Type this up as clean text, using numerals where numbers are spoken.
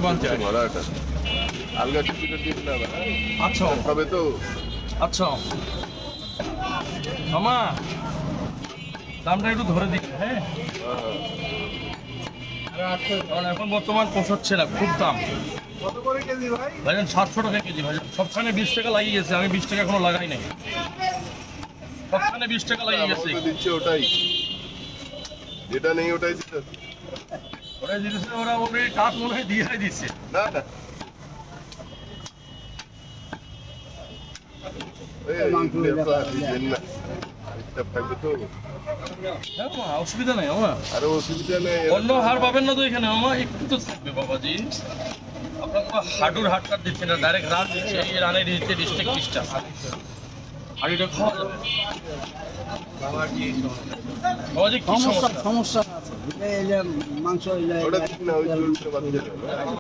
बनते हैं बड़ा এটা আলগা টিকিট দিয়ে না अच्छा হবে তো अच्छा মামা দামটা একটু ধরে দিন হ্যাঁ কারণ এখন বর্তমান পোষাচ্ছে না খুব দাম কত করে কেজি ভাই? ভাইজান 700 টাকা কেজি ভাইজান সবখানে 20 টাকা লাগিয়ে গেছে আমি 20 টাকা এখনো লাগাই নাই সবখানে 20 টাকা লাগিয়ে গেছে আমাকে দিচ্ছে ওটাই যেটা নেই ওটাই দিতে ওরা দিয়েছে ওরা অলরেডি টাকা মনে হয় দিয়ে দিচ্ছে না না মাংস দিন না এটা পাইবে তো হ্যাঁ মামা অসুবিধা নেই মামা আরে অসুবিধা নেই অন্য হার পাবেন না তো এখানে মামা একটু তো থাকবে বাবাজি আপনার তো হাডুর হাট কাট দিচ্ছে না ডাইরেক্ট রান দিচ্ছে এই রানে দিচ্ছে ডিস্ট্রিক্ট পিসটা হাড়িটা খাওয়া যাবে বাবাজি কি সমস্যা সমস্যা আছে এই যে মাংস ওটা ঠিক না ওই চলছে বাদ দিয়ে